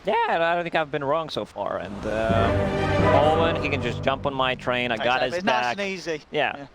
Yeah, I don't think I've been wrong so far. And Owen, he can just jump on my train. I got his It's back. nice and easy. Yeah.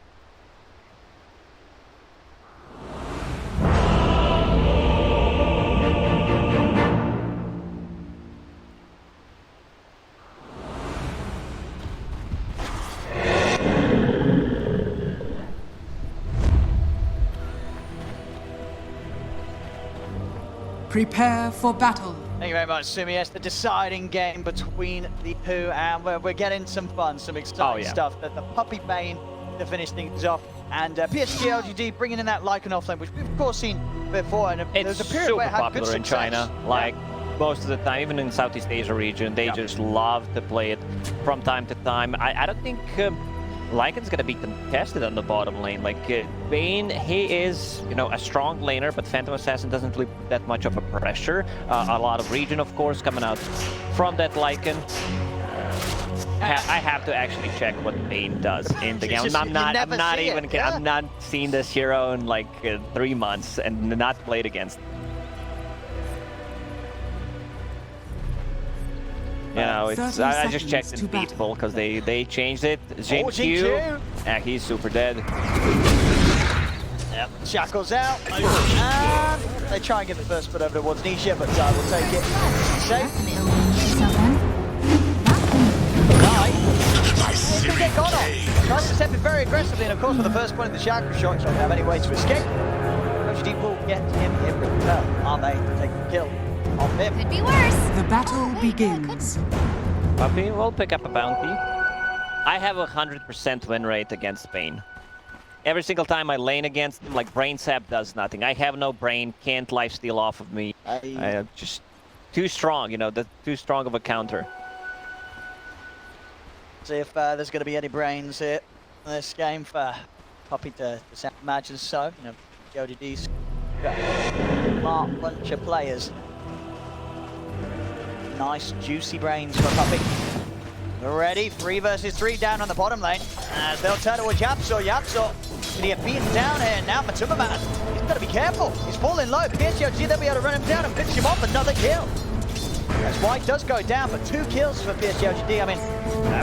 Prepare for battle. Thank you very much, Sumi. It's the deciding game between the two, and we're getting some fun, some exciting stuff. The Puppy Bane to finish things off, and PSG.LGD bringing in that Lycan offlane, which we've of course seen before. And there was a period super where it had popular good in success. China. Like most of the time, even in Southeast Asia region, they just love to play it from time to time. I don't think Lycan's gonna be contested on the bottom lane. Like Bane, he is, you know, a strong laner, but Phantom Assassin doesn't really put that much of a pressure. A lot of regen, of course, coming out from that Lycan. I have to actually check what Bane does in the game. I'm not seeing this hero in like 3 months and not played against. You know, it's I just checked in Beatable because they changed it. Jinq, yeah, he's super dead. Yep, Shackles out, and they try and get the first foot over towards Nisha, but Zai will take it. Safe. He's going to get gone on. Tries to step in very aggressively, and of course with the first point of the Shackle shot, he's not going to have any way to escape. LGD will get him in return. Are they taking the kill on him? Could be worse. The battle begins. Puppy will pick up a bounty. I have 100% win rate against Bane. Every single time I lane against him, like Brain Sap does nothing. I have no brain, can't lifesteal off of me. I am just too strong, you know, too strong of a counter. See if there's going to be any brains here in this game for Puppy to imagine so. You know, LGD's got a smart bunch of players. Nice, juicy brains for Puppy. Ready, 3 versus 3 down on the bottom lane. As they'll turn towards Yapso. Yapso, can he get beaten down here? Now Matsumaman, he's got to be careful. He's falling low. PSG.LGD, they'll be able to run him down and pinch him off. Another kill. As White does go down, but 2 kills for PSG.LGD. I mean,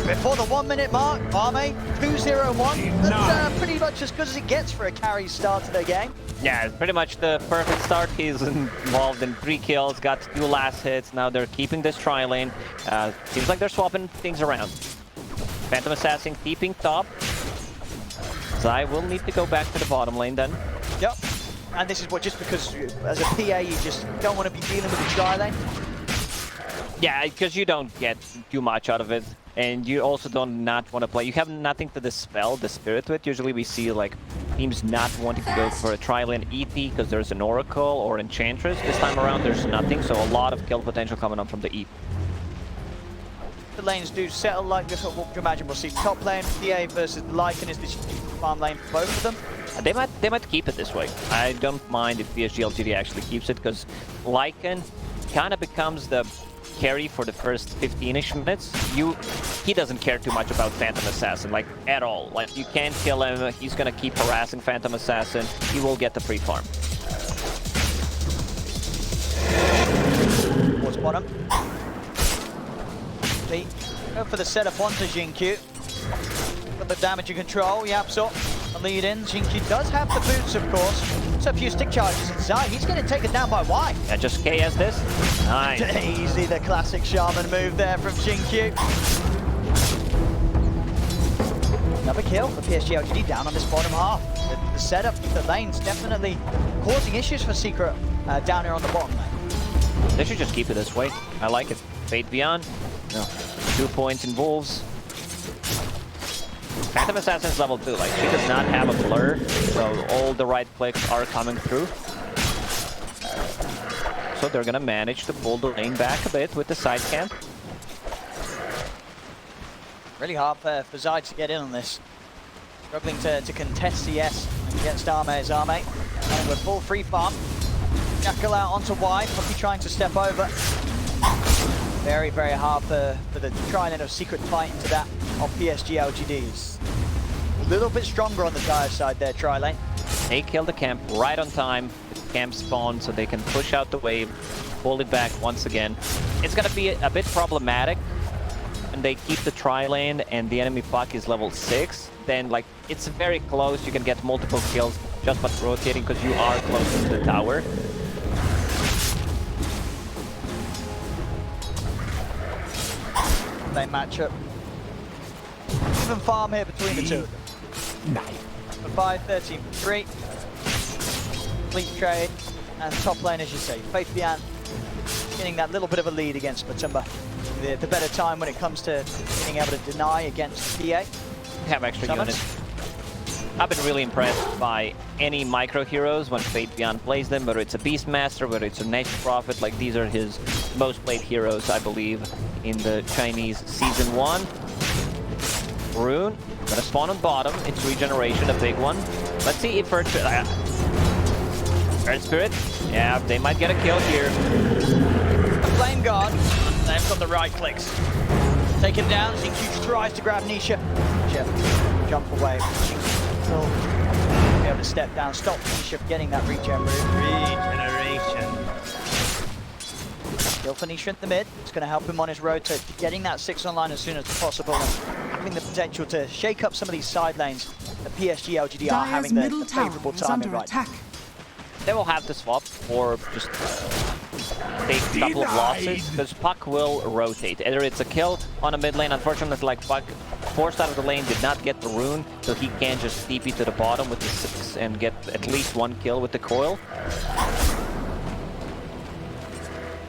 before the 1 minute mark, Arme, 2-0-1. That's pretty much as good as it gets for a carry start to the game. Yeah, it's pretty much the perfect start. He's involved in 3 kills, got 2 last hits. Now they're keeping this tri-lane. Seems like they're swapping things around. Phantom Assassin keeping top. Zai will need to go back to the bottom lane then. Yep. And this is what, just because as a PA, you just don't want to be dealing with the tri-lane. Yeah, because you don't get too much out of it. And you also don't not want to play. You have nothing to dispel the spirit with. Usually we see like teams not wanting to go for a tri-lane ET because there's an Oracle or Enchantress. This time around there's nothing, so a lot of kill potential coming up from the EP. The lanes do settle like this. What would you imagine? We'll see top lane, PA versus Lycan is this farm lane for both of them. They might keep it this way. I don't mind if PSG.LGD actually keeps it because Lycan kind of becomes the carry for the first 15-ish minutes. He doesn't care too much about Phantom Assassin, like at all. Like you can't kill him, he's gonna keep harassing Phantom Assassin, he will get the free farm. Towards bottom. Pete, go for the setup onto Jinq. Got the damage in control, Yapso, the lead in. Jinq does have the boots, of course. So a few stick charges inside. He's going to take it down by Y. Yeah, just KS this. Nice. Easy, the classic Shaman move there from Jinq. Another kill for PSG.LGD down on this bottom half. The setup, the lane's definitely causing issues for Secret down here on the bottom lane. They should just keep it this way. I like it. Fade Beyond. No. 2 points in Wolves. Phantom Assassin's level 2, like she does not have a blur, so all the right clicks are coming through. So they're gonna manage to pull the lane back a bit with the side camp. Really hard for Zai to get in on this. Struggling to contest CS against Arme's Arme. And with full free farm. Jackal out onto Y, Puppy trying to step over. Very, very hard for the tri-lane of Secret fight into that of PSG.LGD's. A little bit stronger on the Dire side there, tri-lane. They kill the camp right on time. The camp spawn so they can push out the wave, pull it back once again. It's gonna be a bit problematic when they keep the tri-lane and the enemy puck is level 6. Then like it's very close. You can get multiple kills just by rotating because you are close to the tower. They match up. Even farm here between the two of them. For 5, 13, 3. Fleet trade and top lane, as you say. Faith Bian getting that little bit of a lead against Matumba. The better time when it comes to being able to deny against PA. Have extra Summons. units. I've been really impressed by any micro heroes when Fate Beyond plays them, whether it's a Beastmaster, whether it's a Nature Prophet. Like these are his most played heroes, I believe, in the Chinese Season 1. Rune, gonna spawn on bottom. It's regeneration, a big one. Let's see if Earth Spirit, yeah, they might get a kill here. The Flame Guard, they've got the right clicks. Taken down, Xingqiu tries to grab Nisha. Nisha, jump away. Will be able to step down, stop Nisha from getting that regeneration. Kill for Nisha in the mid. It's going to help him on his road to getting that 6 online as soon as possible. And having the potential to shake up some of these side lanes. The PSG.LGD are Dire's having middle the tower favourable is timing under right now. attack. They will have to swap or just take a couple of losses because Puck will rotate. Either it's a kill on a mid lane. Unfortunately, like Puck forced out of the lane, did not get the rune, so he can just TP to the bottom with the 6 and get at least 1 kill with the coil.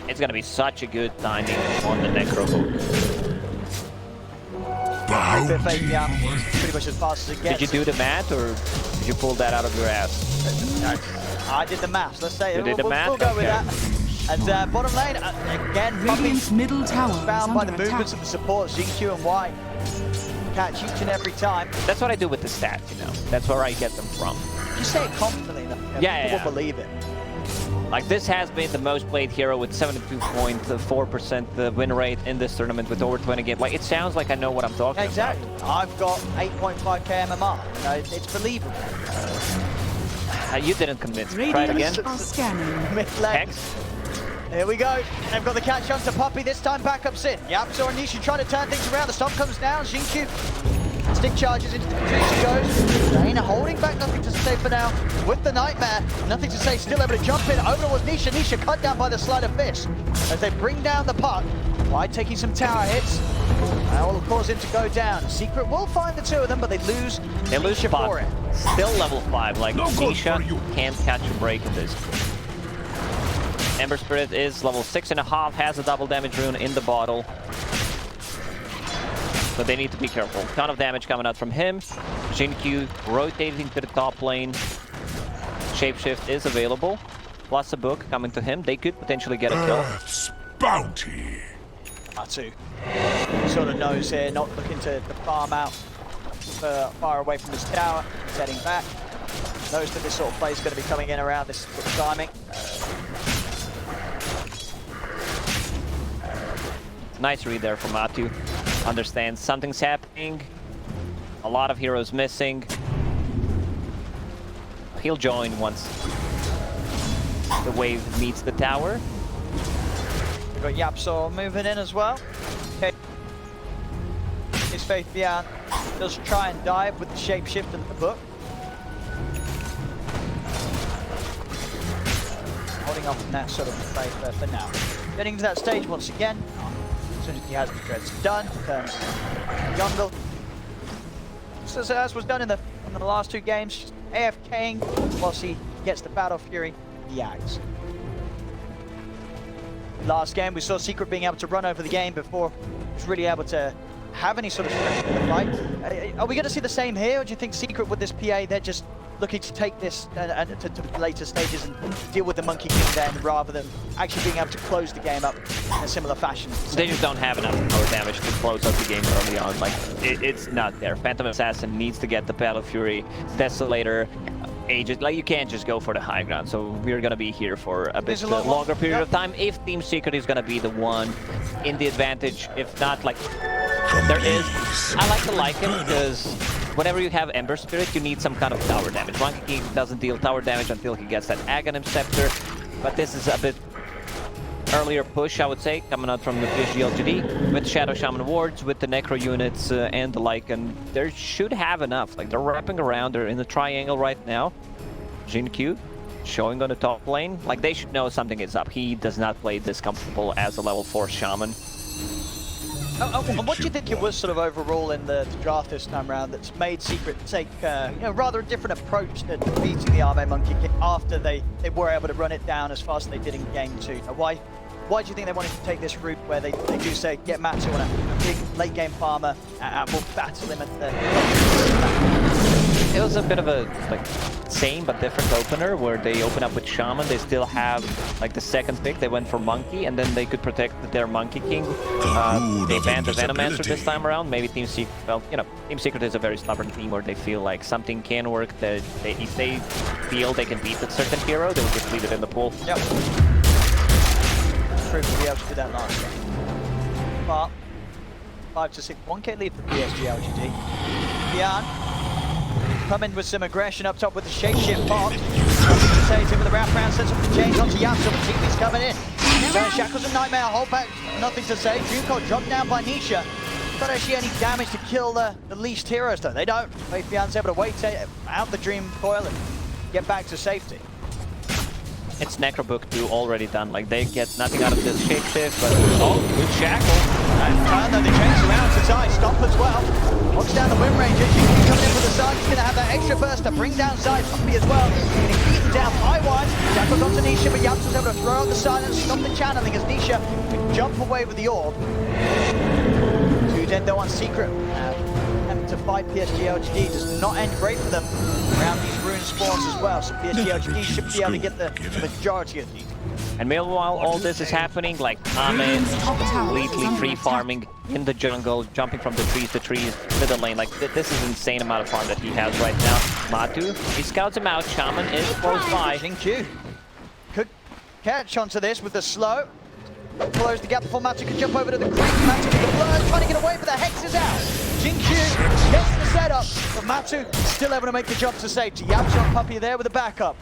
It's gonna be such a good timing on the Necro hook. Pretty much as fast as it gets. Did you do the math or did you pull that out of your ass? I did the maths. Let's say You did the math? We'll go with Okay. that. And bottom lane again. Radiant's middle tower is Bound by the under attack. movements of the support. Xingqiu and White catch each and every time. That's what I do with the stats, you know. That's where I get them from. You say it confidently enough. People will believe it. Like this has been the most played hero with 72.4% the win rate in this tournament with over 20 games. Like it sounds like I know what I'm talking Exactly. I've got 8.5k MMR. You know, it's believable. about. You didn't convince me. Try it again. Radiant are scanning. Mid lane. Hex. Here we go. They've got the catch on to Puppey. This time backups in. Yapso and Nisha trying to turn things around. The stomp comes down. Xingqiu stick charges into the tree. She goes. Dana holding back. Nothing to say for now. With the Nightmare. Nothing to say. Still able to jump in. Over towards Nisha. Nisha cut down by the sleight of fist. As they bring down the puck. White taking some tower hits. That will cause him to go down. Secret will find the two of them, but they lose. They lose Nisha Puck. for it. Still level 5. Like Nisha can't catch a break in this. Ember Spirit is level 6.5, has a double damage rune in the bottle. So they need to be careful. Ton of damage coming out from him. Xingqiu rotating to the top lane. Shapeshift is available. Plus a book coming to him. They could potentially get a kill. Earth's bounty. Atu sort of knows here, not looking to farm out far away from his tower. He's heading back. Knows that this sort of play is going to be coming in around this sort of timing. Nice read there from Atu. Understands something's happening. A lot of heroes missing. He'll join once the wave meets the tower. We've got Yapso moving in as well. Okay. His Faith Beyond does try and dive with the shapeshift and the book. Holding off on that sort of play for now. Getting to that stage once again. As soon as he has the dreads done, turns jungle. Just as was done in the last 2 games, just AFKing whilst he gets the Battle Fury, the Axe. Last game, we saw Secret being able to run over the game before he was really able to have any sort of strength in the fight. Are we going to see the same here, or do you think Secret with this PA, they're just looking to take this to the later stages and deal with the Monkey King then, rather than actually being able to close the game up in a similar fashion? They just don't have enough power damage to close out the game early on. Like, it's not there. Phantom Assassin needs to get the Battle Fury, Desolator, Aegis. Like, you can't just go for the high ground. So we're going to be here for a bit longer period of time. If Team Secret is going to be the one in the advantage, if not, like, there is... I like the Lycan because whenever you have Ember Spirit, you need some kind of tower damage. Monkey King doesn't deal tower damage until he gets that Aghanim Scepter, but this is a bit earlier push, I would say, coming out from the PSG.LGD with Shadow Shaman wards, with the Necro units and the Lycan. They should have enough. Like, they're wrapping around, they're in the triangle right now. Jin-Q showing on the top lane. Like, they should know something is up. He does not play this comfortable as a level 4 Shaman. And what do you think it was sort of overall in the draft this time around that's made Secret take rather a different approach to beating the Arme Monkey King after they were able to run it down as fast as they did in game 2? Why do you think they wanted to take this route where they do say get Matsu on a big late game farmer and we'll battle him at the... It was a bit of a same but different opener where they open up with Shaman. They still have like the second pick. They went for Monkey and then they could protect their Monkey King. They banned the Venomancer this time around. Maybe Team Secret, well, Team Secret is a very stubborn team where they feel like something can work. That if they feel they can beat a certain hero, they will just leave it in the pool. Yep. Proved to be able to do that last game. But 5-6, 1k lead for PSG.LGD. Bian coming with some aggression up top with the shapeshift pop. Saves him with the wraparound, sets up the chains onto Yasuo, but TV's coming in. Shackles and Nightmare hold back, nothing to say. Junko dropped down by Nisha. Not actually any damage to kill the least heroes though. They don't. Bian's able to wait out the Dream Coil and get back to safety. It's Necrobook 2 already done. Like, they get nothing out of this shapeshift, but good shackle. And though the chains around to Zai, stop as well. Locks down the Wind Ranger. Jinky coming in with the side. He's going to have that extra burst to bring down Zai. Puppy as well. Getting beaten down by one. Shackles onto Nisha, but Yasuo's able to throw out the silence, stop the channeling as Nisha can jump away with the orb. 2 dead though on Secret. Having to fight PSG.LGD does not end great for them around these rune spawns as well. So PSG.LGD should be able to get the majority of these. And meanwhile, all this is happening, like Ame completely free farming in the jungle, jumping from the trees to the lane. Like, this is insane amount of farm that he has right now. Matu, he scouts him out. Shaman is close by. Jin-Q could catch onto this with the slow. Close the gap before Matu can jump over to the creek. Matu with the blur, trying to get away, but the Hex is out. Jin-Q gets the setup, but Matu still able to make the jump to safety. Yasuo and Puppy there with the backup.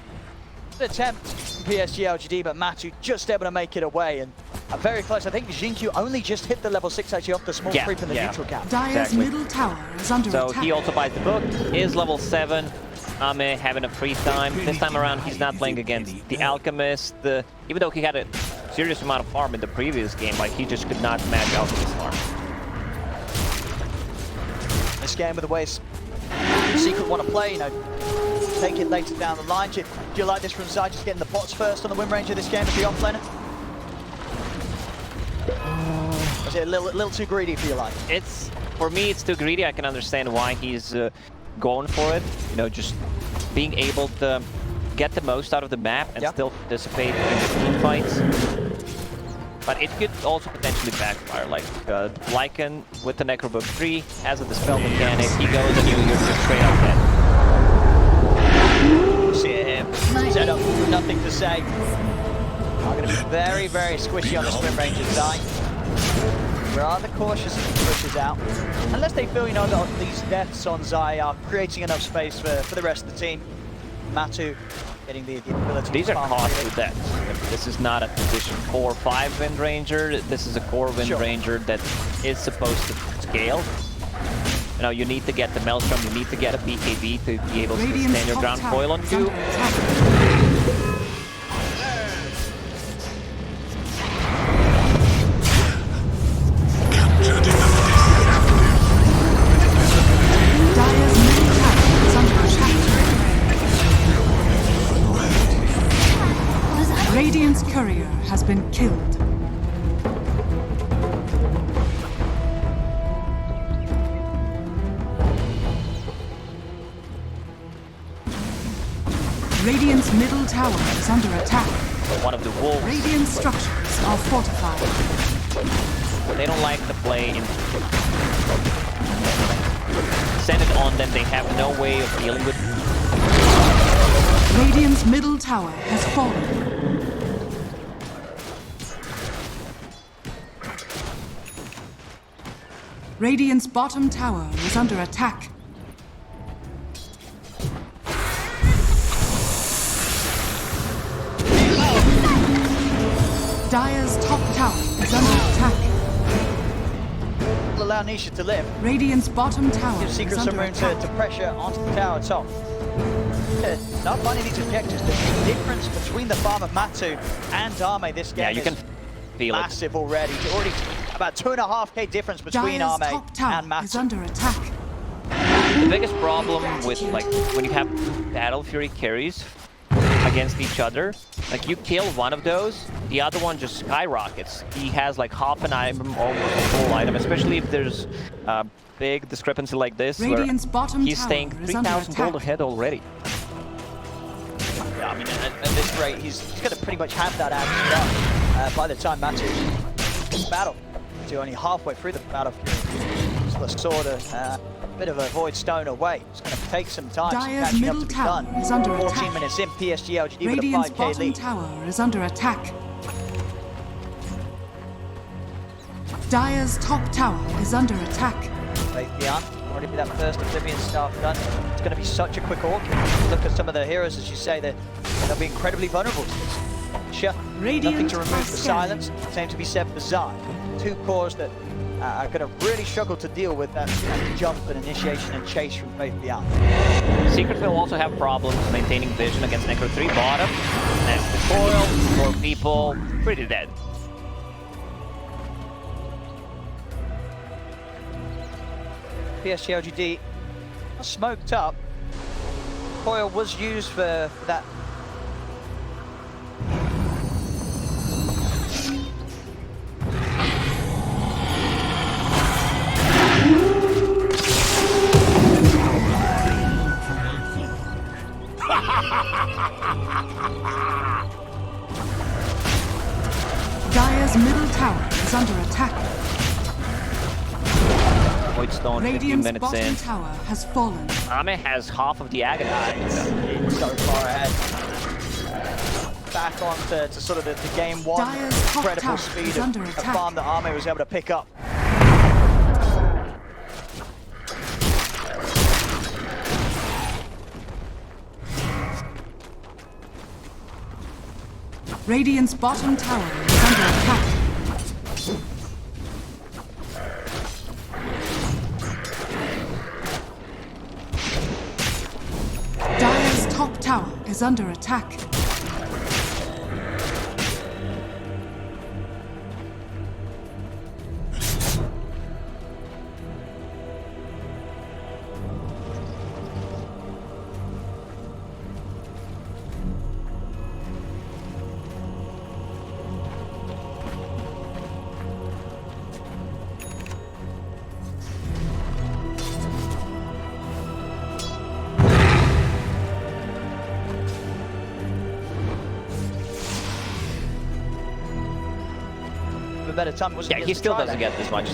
An attempt from PSG.LGD, but Matu just able to make it away. And very close. I think Jin-Q only just hit the level 6 actually off the small creep in the neutral gap. Dire's middle tower is under attack. So he also buys the book, is level 7. Ame having a free time. This time around, he's not playing against the Alchemist. Even though he had a serious amount of farm in the previous game, like, he just could not match Alchemist farm. This game with the ways Secret want to play, take it later down the line. Do you like this from Zai, just getting the bots first on the Wind Ranger this game as the offlaner? Was it a little too greedy for your liking? For me, it's too greedy. I can understand why he's going for it. Just being able to get the most out of the map and still participate in the team fights. But it could also potentially backfire. Like, Lycan with the Necrobook 3 has a Dispel mechanic. He goes and you're just straight up dead. See him. Set up, nothing to say. Are going to be very, very squishy on the Wind Ranger Zai. Rather cautious as he pushes out. Unless they feel, that these deaths on Zai are creating enough space for the rest of the team. Matu getting the ability. These are costly deaths. This is not a position 4-5 Wind Ranger. This is a core Wind Ranger that is supposed to scale. You need to get the Maelstrom, you need to get a BKB to be able to stand your ground foil on 2. Radiant's courier has been killed. Radiant's middle tower is under attack. One of the wolves. Radiant structures are fortified. They don't like to play in. Send it on them. They have no way of dealing with. Radiant's middle tower has fallen. Radiant's bottom tower is under attack. Dire's top tower is under attack. Will allow Nisha to live. Radiant's bottom tower Give is Secret some under room attack. to pressure onto the tower top. Not finding these objectives. The difference between the farm of Matu and Arme this game Yeah, you can is feel it. massive already. Already about 2.5k difference between Dire's Arme top tower and is Matu. under attack. The biggest problem with like when you have Battle Fury carries against each other, like you kill one of those, the other one just skyrockets. He has like half an item, almost a full item, especially if there's a big discrepancy like this Radiant's where bottom he's tower staying is under 3,000 gold attack. ahead already. Yeah, I mean, at this rate, he's going to pretty much have that axe done by the time Matu's battle. To only halfway through the Battle Fury. So the sword a bit of a void stone away. It's going to take some time. Dire's Some catching up middle to be tower done. is under 14 attack. minutes in, PSG.LGD with a Radiant's 5k bottom lead. tower is under attack. Dire's top tower is under attack. Beyond. Already with that first Oblivion staff done. It's going to be such a quick orc. Look at some of the heroes, as you say, they'll be incredibly vulnerable to this. Sure, nothing to remove the silence. Same to be said for Zai. Two cores that are going to really struggle to deal with that jump and initiation and chase from Faith Beyond. Secret will also have problems maintaining vision against Necro 3 bottom. That's the coil, 4 people, pretty dead. PSG.LGD smoked up. Coil was used for that. Dire's middle tower is under attack. Void Stone 15 Radiant's minutes bottom in. tower has fallen. Ame has half of the agonize. It's so far ahead. Back on to sort of the game one Dire's top incredible tower speed is of under a attack. farm that Arme was able to pick up. Radiant's bottom tower is under attack. Dire's top tower is under attack. A better time. Yeah, he still doesn't get as much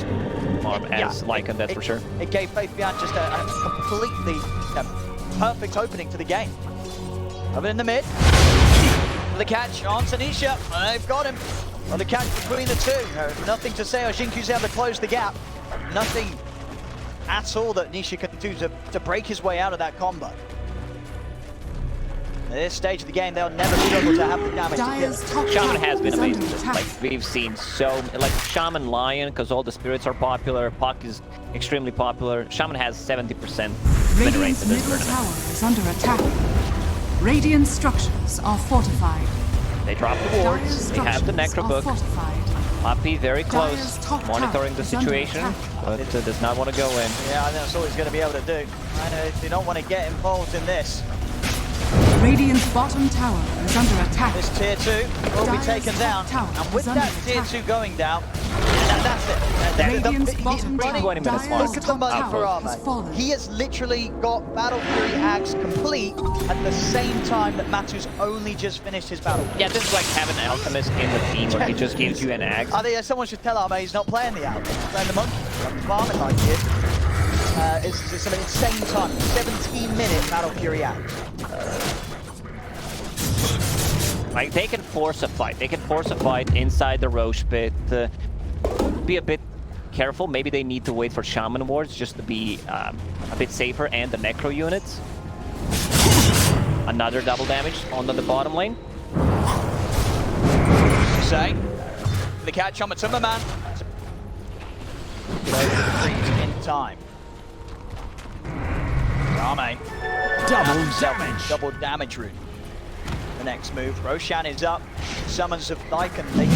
farm as Lycan, that's for sure. It gave Faith Beyond just a completely perfect opening to the game. Over in the mid. The catch on Tanisha. They've got him. Well, the catch between the two. Nothing to say. Xinku's able to close the gap. Nothing at all that Nisha can do to break his way out of that combo. At this stage of the game, they'll never struggle to have the damage to kill Dire's it. top Shaman tower has been is under amazing. attack. Like we've seen so like Shaman Lion because all the spirits are popular. Puck is extremely popular. Shaman has 70% win rate Radiant's in this middle tournament. tower is under attack. Radiant structures are fortified. They drop the Dire's wards. They have the structures Necro are book. fortified. Poppy very Dire's close, top monitoring tower the is under situation, attack. but does not want to go in. Yeah, I think that's all he's going to be able to do. I know they don't want to get involved in this. Radiant's bottom tower is under attack. This tier 2 will be Dire's taken down, top tower and with is under that tier attack. 2 going down, that's it. Radiant's He's bottom running- tower, 20 minutes Dire's mark. Look at the top money tower for has Arme. fallen. He has literally got Battle Fury Axe complete at the same time that Matu's only just finished his battle. Yeah, this is like having an alchemist in the team where he just gives you an axe. I think someone should tell Arme he's not playing the Alchemist, he's playing the Monkey. I'm farming like it. It's an insane time. 17-minute Battle Fury Axe. Like they can force a fight. They can force a fight inside the Roche pit. Be a bit careful. Maybe they need to wait for Shaman wards just to be a bit safer, and the Necro units. Another double damage on the bottom lane. Say, The catch on Matuma Man. Get over the creeps in time. Arme. Double damage route. The next move, Roshan is up. Summons of Lycan. They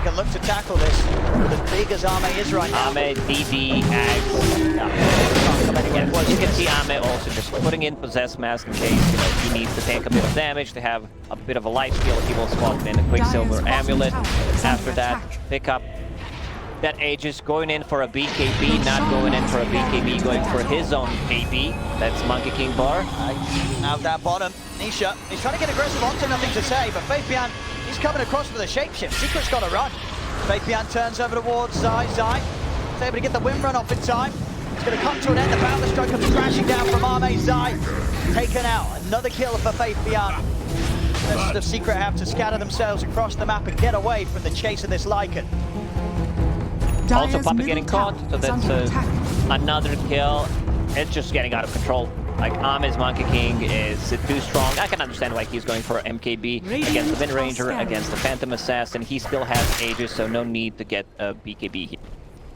can look to tackle this. But as big as Arme is right now. Arme, DD, Ags. Well, you can see Arme also just putting in Possess Mask in case he needs to tank a bit of damage, to have a bit of a life steal. He will swap in a Quicksilver Amulet. After that, pick up that Aegis, going in for a BKB, not going in for a BKB, going for his own KB. That's Monkey King Bar. Now that bottom, Nisha, he's trying to get aggressive onto nothing to say, but Fabian, he's coming across with a shapeshift. Secret's got to run. Fabian turns over towards Zai. Zai is able to get the wind run off in time. It's going to come to an end. The Boundless Strike comes crashing down from Arme. Zai taken out. Another kill for Fabian. The rest of Secret have to scatter themselves across the map and get away from the chase of this Lycan. Also, Puppy getting caught, so that's another kill. It's just getting out of control. Like, Arme's Monkey King is too strong. I can understand why he's going for MKB against the Wind Ranger, against the Phantom Assassin. He still has Aegis, so no need to get a BKB here.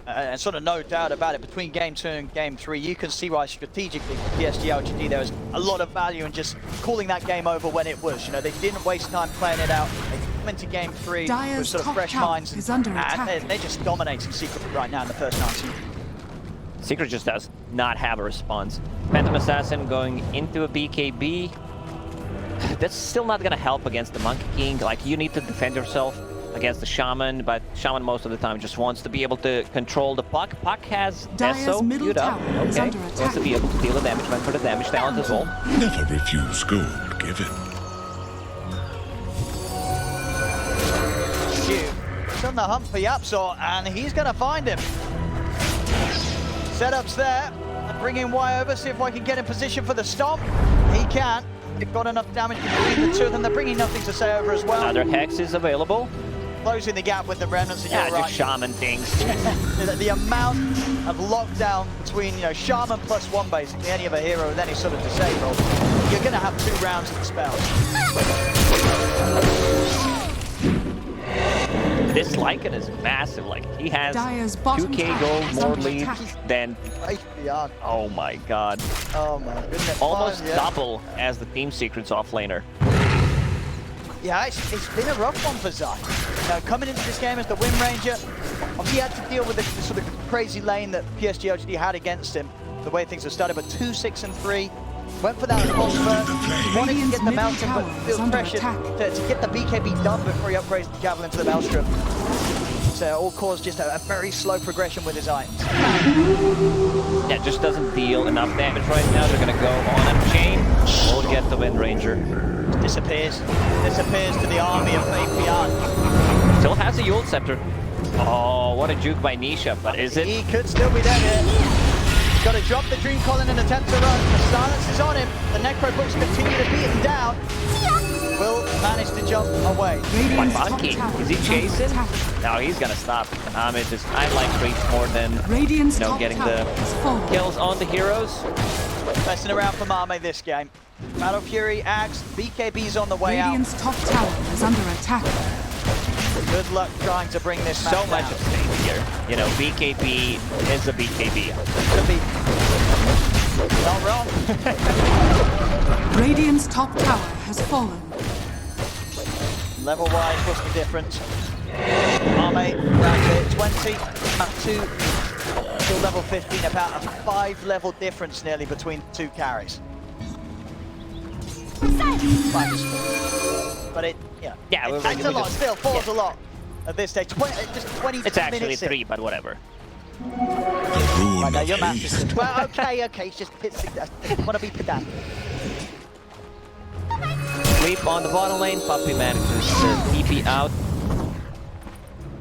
And sort of no doubt about it, between Game 2 and Game 3, you can see why strategically for PSG.LGD there was a lot of value in just calling that game over when it was. You know, they didn't waste time playing it out. They come into Game 3 with sort of fresh minds, and they're just dominating Secret right now in the first 9. Secret just does not have a response. Phantom Assassin going into a BKB. That's still not going to help against the Monkey King. Like, you need to defend yourself against the Shaman, but Shaman most of the time just wants to be able to control the Puck. Puck has Deso queued up. Okay, wants to be able to deal the damage, went for the damage talent as well. Never refuse gold given. Shoot. He's on the hunt for Yapzor, and he's going to find him. Setups there. Bring in Y over, see if I can get in position for the stomp. He can. They've got enough damage between the two of them. They're bringing nothing to say over as well. Another Hex is available. Closing the gap with the remnants, and you're right. Just Shaman things. The amount of lockdown between, Shaman +1 basically, any other hero with any sort of disable, you're going to have 2 rounds of the spells. This Lycan is massive. Like, he has 2k gold more leads than... Oh my god. Oh my goodness. Almost double as the Team Secret's offlaner. Yeah, it's been a rough one for Zai. Coming into this game as the Wind Ranger, he had to deal with the sort of crazy lane that PSG.LGD had against him, the way things have started, but 2, 6, and 3. Went for that pulse first, wanted to get the Mountain, but feels pressure to get the BKB done before he upgrades the Javelin to the Maelstrom. So all caused just a very slow progression with his items. Yeah, just doesn't deal enough damage right now. They're going to go on a chain. We'll get the Wind Ranger. Disappears to the army of Fabian. Still has a Yule Scepter. Oh, what a juke by Nisha, but is it? He could still be dead here. He's got to drop the Dream Colin and attempt to run. The silence is on him. The Necro Books continue to beat him down. Will manage to jump away. My Monkey, is he chasing? No, he's gonna stop. I like creeps more than getting the kills on the heroes. Messing around for Mame this game. Battle Fury, Axe, BKB's on the way Radiant's top tower is under attack. Good luck trying to bring this so much at stake here. BKB is a BKB. Could be. Not wrong. Radiant's top tower has fallen. Level-wise, what's the difference? Arme down to 20, up to level 15, about a 5-level difference nearly between 2 carries. But it takes a lot, still falls a lot at this stage. Just 20 It's actually minutes 3, but whatever. Right now, your match is just, well, okay, it's just pits. I want to be pedantic. Sleep on the bottom lane. Puppy manages to TP out.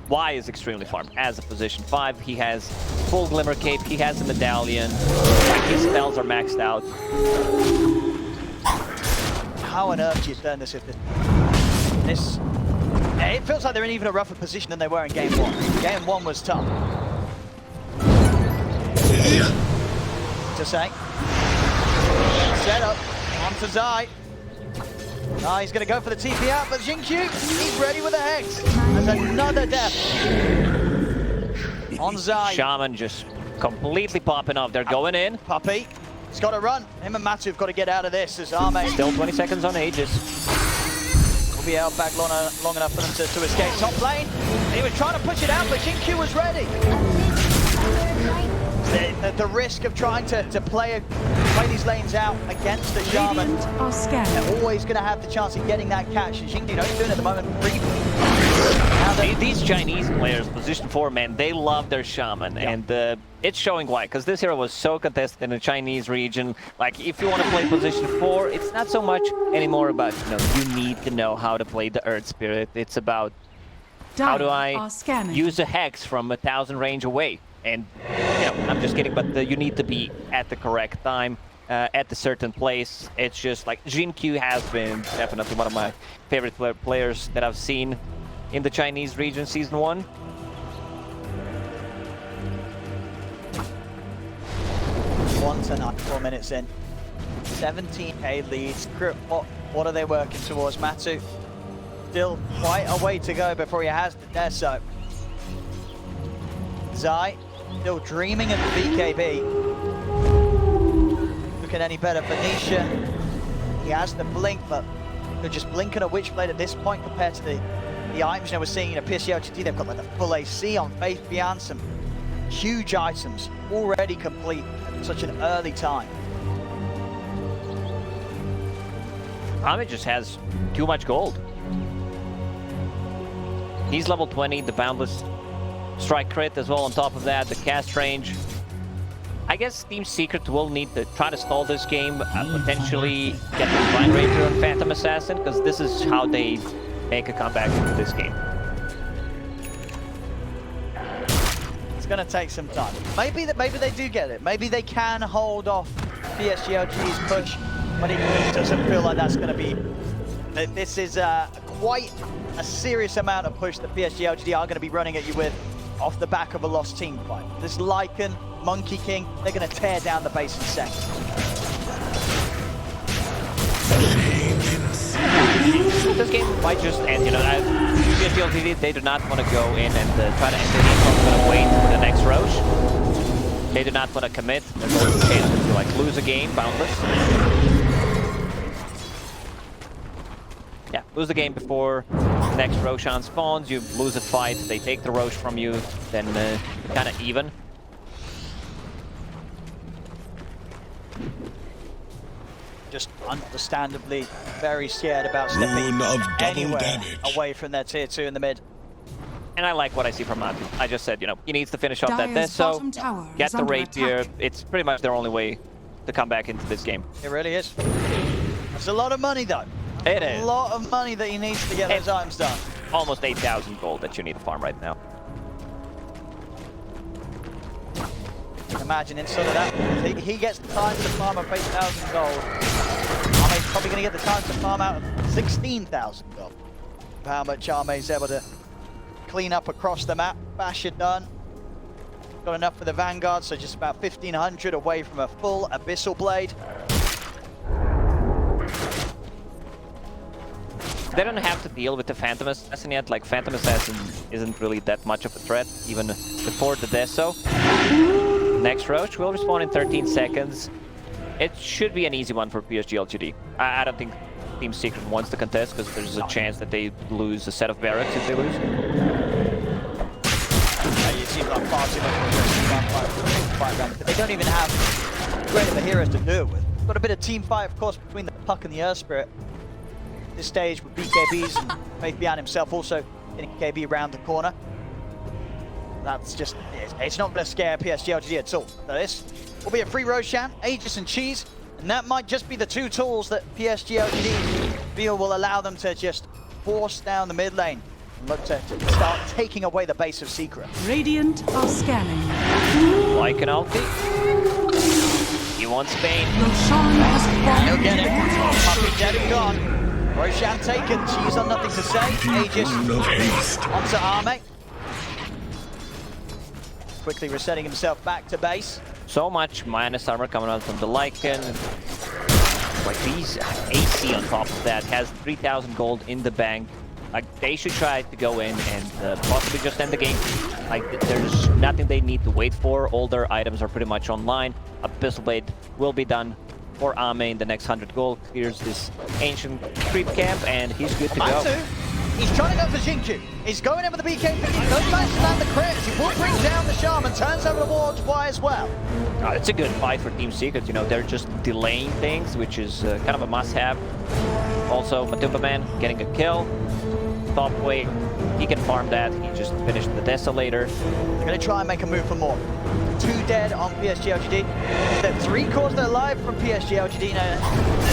Y is extremely farmed as a position 5. He has full Glimmer Cape. He has a medallion. His spells are maxed out. How on earth do you turn this if this... It feels like they're in even a rougher position than they were in Game 1. Game 1 was tough. To say. Set up. On to Zai. Ah, he's going to go for the TP out, but Xingqiu, he's ready with a Hex. There's another death. On Zai. Shaman just completely popping off. They're going in. Puppey, he's got to run. Him and Matu have got to get out of this as Arme Still 20 seconds on Aegis. will be held back long enough for them to escape top lane. He was trying to push it out, but Xingqiu was ready. The risk of trying to play these lanes out against the Shaman, Radiant are scanning. they're always going to have the chance of getting that catch. And Xingqiu, he's doing it at the moment briefly. These Chinese players, position 4, man, they love their Shaman, and it's showing why, because this hero was so contested in the Chinese region. Like, if you want to play position 4, it's not so much anymore about, you need to know how to play the Earth Spirit. It's about, how do I use a Hex from 1,000 range away? And, I'm just kidding, but you need to be at the correct time, at the certain place. It's just like, Xingqiu has been definitely one of my favorite players that I've seen in the Chinese region Season 1. One tonight, 4 minutes in. 17k leads. What are they working towards? Matu, still quite a way to go before he has the Deso. Zai, still dreaming of the BKB. Looking any better for Nisha. He has the blink, but they're just blinking a Witchblade at this point compared to the items we're seeing in PSG.LGD. They've got like the full AC on Faith Beyond, some huge items already complete at such an early time. Ahmed just has too much gold. He's level 20, the Boundless Strike crit as well on top of that, the cast range. I guess Team Secret will need to try to stall this game, potentially get the Divine Ranger and Phantom Assassin, because this is how they make a comeback into this game. It's going to take some time. Maybe they do get it. Maybe they can hold off PSG.LGD's push, but it doesn't feel like that's going to be. This is quite a serious amount of push that PSG.LGD are going to be running at you with off the back of a lost team fight. This Lycan, Monkey King, they're going to tear down the base in seconds. This game might just end, PSG.LGD, they do not want to go in and try to end the game. They're going to wait for the next Roche. They do not want to commit. There's always a chance to like lose a game, Boundless. Yeah, lose the game before the next Roshan spawns. You lose a fight, they take the Roche from you, then kind of even. Just understandably very scared about stepping anywhere away from their tier 2 in the mid. And I like what I see from Matu. I just said, he needs to finish off that Deso, get the Rapier. It's pretty much their only way to come back into this game. It really is. That's a lot of money though. It is. A lot of money that he needs to get those items done. Almost 8,000 gold that you need to farm right now. Imagine instead of that, he gets the time to farm up 8,000 gold. Arme's probably going to get the time to farm out 16,000 gold. How much Arme's able to clean up across the map. Basher done. Got enough for the Vanguard, so just about 1,500 away from a full Abyssal Blade. They don't have to deal with the Phantom Assassin yet. Like, Phantom Assassin isn't really that much of a threat, even before the Deso. Next Roche will respawn in 13 seconds. It should be an easy one for PSG.LGD. I don't think Team Secret wants to contest, because there's a chance that they lose a set of barracks if they lose. You seem like far too much fight around, but they don't even have great of the heroes to do it with. Got a bit of team fight, of course, between the Puck and the Earth Spirit. This stage with BKBs and Faith Beyond himself also getting KB around the corner. That's just, it's not going to scare PSG.LGD at all. So this will be a free Roshan, Aegis and Cheese, and that might just be the two tools that PSG.LGD feel will allow them to just force down the mid lane and look to start taking away the base of Secret. Radiant are scanning. Like an ulti. He wants Bane. Roshan has fallen. He'll get it. Puppey dead and gone. Roshan taken, Cheese on nothing to say. Aegis onto Arme. Quickly resetting himself back to base. So much minus armor coming out from the Lycan. like these AC on top of that has 3,000 gold in the bank. Like they should try to go in and possibly just end the game. Like there's nothing they need to wait for. All their items are pretty much online. A pistol blade will be done for Ame in the next 100 gold. Clears this ancient creep camp and he's good to go. He's trying to go for Xingqiu. He's going in with the BKB. He does manage to land the crits. He will bring down the Shaman. Turns over the wall Y as well. It's a good fight for Team Secret. You know, they're just delaying things, which is kind of a must-have. Also, Matumba Man getting a kill. Top wave. He can farm that. He just finished the Desolator. They're going to try and make a move for more. 2 dead on PSG.LGD. They're 3 cores they're alive from PSG.LGD. Now,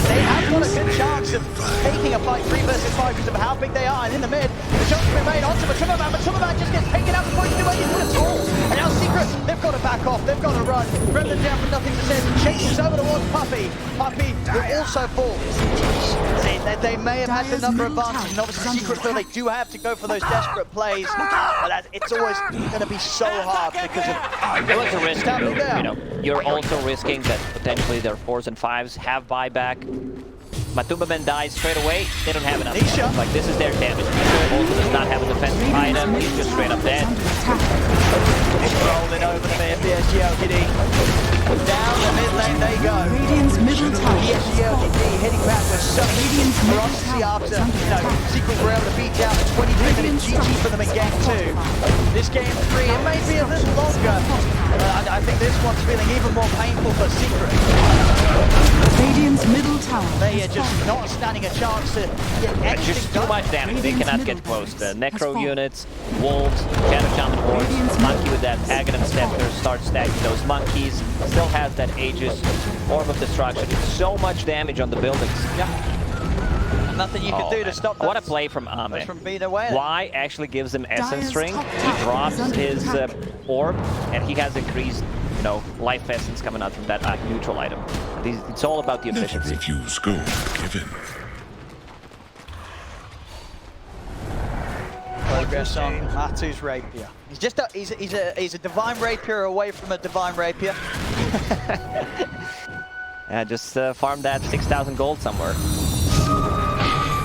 they have got a good chance of taking a fight 3 versus 5 because of how big they are. And in the mid, the shot's been made onto Matumba Man. Matumba Man just gets taken out before he can do anything at all. And now Secret, they've got to back off. They've got to run. Remnant down for nothing to say. Chases over towards Puppey. Puppey will also fall. They may have had the number advantage, and obviously Secret feel they do have to go for those desperate plays, but it's always going to be so hard because of it was a risk. You know, you're also risking that potentially their 4s and 5s have buyback. Matumba Man dies straight away. They don't have enough. Nisha. Like this is their damage. Nisha also does not have a defensive item. He's just straight up dead. It's rolling over the mid. PSG.LGD. Down the mid lane they go. Radiant's middle tower. PSG.LGD hitting back with such ferocity after Secret were able to beat down the 23-minute GG for them in game 2. This game 3, it may be a little longer. I think this one's feeling even more painful for Secret. Radiant's middle tower. They are just not standing a chance to get anything just done. too much damage. They cannot get close. The Necro units, Wolves, Shadow Shaman Hordes, Monkey with that Aghanim Scepter starts stacking those monkeys. Still has that Aegis Orb of Destruction. So much damage on the buildings. Yeah. Nothing you can do to stop that. What a play from Ame. From being away. Y actually gives him Essence Ring. He drops his orb, and he has increased, you know, life essence coming out from that neutral item. It's all about the efficiency. Never refuse gold given. Progress on Matu's rapier. He's just he's a divine rapier away from a divine rapier. Yeah, just farm that 6,000 gold somewhere.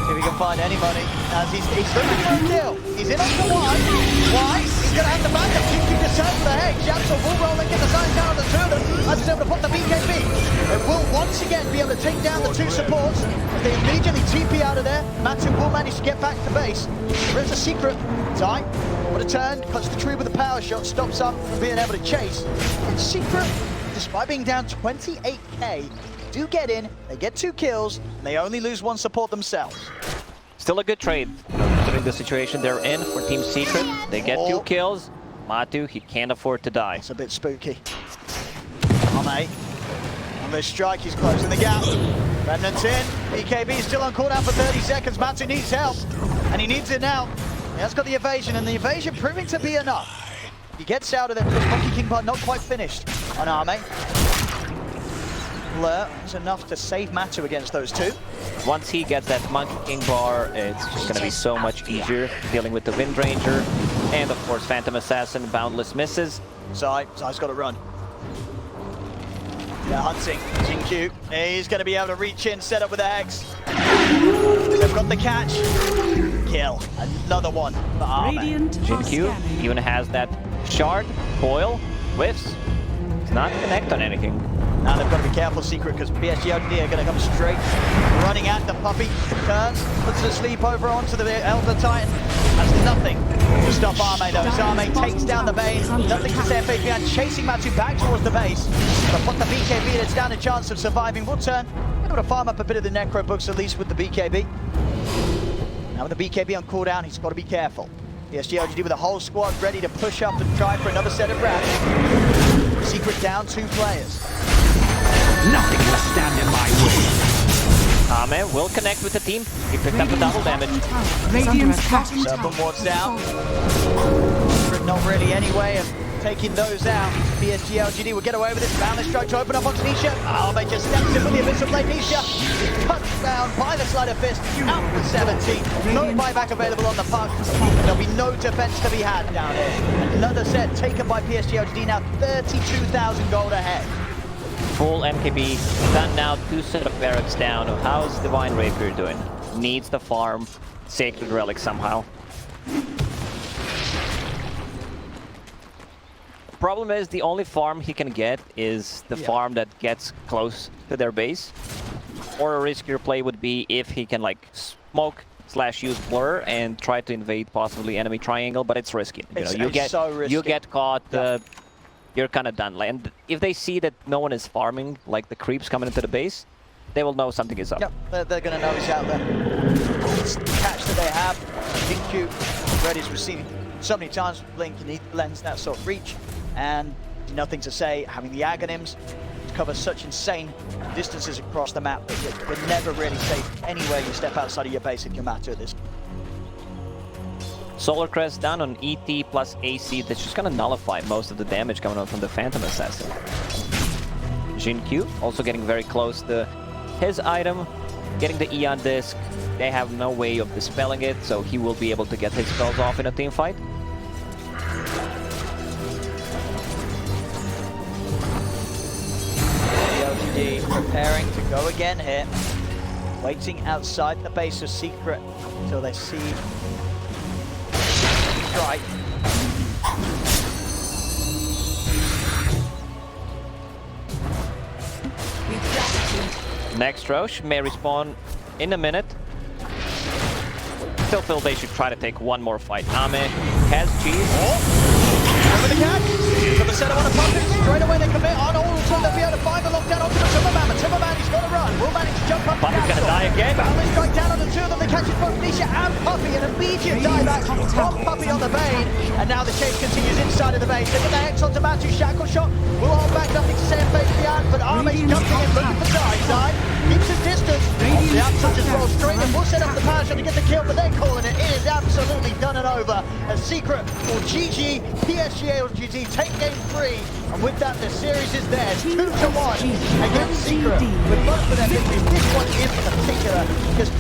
See if he can find any money. As he's looking for a kill. He's in on the Y. He's going to have the backup. Xingqiu just turns for the head. Japso will roll and get the sign down on the 2 of them. As he's able to put the BKB. They will once again be able to take down the 2 supports. As they immediately TP out of there. Matu will manage to get back to base. There is a Secret. Die. What a turn. Cuts the tree with a power shot. Stops up from being able to chase. And Secret, despite being down 28k, do get in, they get 2 kills, and they only lose 1 support themselves. Still a good trade, considering the situation they're in for Team Secret. They get 2 kills. Matu, he can't afford to die. It's a bit spooky. Ame, on this strike, he's closing the gap. Remnant's in, BKB is still on cooldown for 30 seconds. Matu needs help, and he needs it now. He has got the evasion, and the evasion proving to be enough. He gets out of there because Monkey King Bar not quite finished on Ame. Blur is enough to save Matu against those 2. Once he gets that Monkey King bar, it's just going to be so much easier dealing with the Wind Ranger. And of course, Phantom Assassin, Boundless misses. Zai's got to run. They're hunting. Xingqiu, he's going to be able to reach in, set up with the Hex. They've got the catch. Kill. Another one for Ame. Xingqiu even has that shard, coil, whiffs. Does not connect on anything. Now they've got to be careful, Secret, because PSG.LGD are going to come straight, running at the Puppey. Turns, puts the sleep over onto the Elder Titan. That's nothing to stop Ame, though. As Ame takes down the base, nothing to say FA behind, chasing Matu back towards the base. But put the BKB, that's down a chance of surviving. Will turn, able to farm up a bit of the Necro books, at least with the BKB. Now with the BKB on cooldown, he's got to be careful. PSG.LGD with a whole squad ready to push up and try for another set of grabs. Secret down 2 players. Nothing will stand in my way. Ame will connect with the team. He picked up the double damage. Radiant's bottom Serpent tower. wards down. Not really any way of taking those out. PSG.LGD will get away with it. Boundless strike to open up onto Nisha. Oh, they just steps in with the Abyssal Blade. Nisha cut down by the Sleight of Fist. Out with 17. No buyback available on the puck. There'll be no defense to be had down here. Another set taken by PSG.LGD, now 32,000 gold ahead. Full MKB, done now, 2 set of barracks down. How's Divine Rapier doing? Needs the farm, Sacred Relic somehow. Problem is, the only farm he can get is the farm that gets close to their base. Or a riskier play would be if he can like smoke / use blur and try to invade possibly enemy triangle, but it's risky. You get caught, you're kind of done. And if they see that no one is farming, like the creeps coming into the base, they will know something is up. Yep, they're going to know he's out there. It's the catch that they have. Q already has received so many times with Blink, you need the lens, that sort of reach, and nothing to say. Having the Aghanims to cover such insane distances across the map that you're never really safe anywhere you step outside of your base if you're Matu at this. Solar Crest down on ET plus AC. That's just gonna nullify most of the damage coming out from the Phantom Assassin. Jin Q also getting very close to his item, getting the Eon Disc. They have no way of dispelling it, so he will be able to get his spells off in a team fight. PSG.LGD preparing to go again here. Waiting outside the base of Secret until they see strike. Next Roche may respawn in a minute. Still feel they should try to take one more fight. Ame has cheese. Over the catch. So the center on the puppet. Straight away they commit on all until they'll be able to find the lockdown onto the Timberman. The Timberman, he's got to run. Will manage to jump up. Puppet's gonna die again. Family strike down on the 2 of them. They catch both Nisha and Puppy. An immediate dieback from Puppy on the Bane. And now the chase continues inside of the base. They get the Hex onto Matu. Shackle shot. Will hold back. Nothing to say in face beyond. But Ame's jumping in, looking for side. Keeps his distance. The Absol just rolls straight in. Will set up the power shot to get the kill, but they're calling it. It is absolutely done and over. A Secret or GG, PSG.LGD take game 3. And with that, the series is theirs. 2-1 against Secret. With both of their victories, this one in particular, because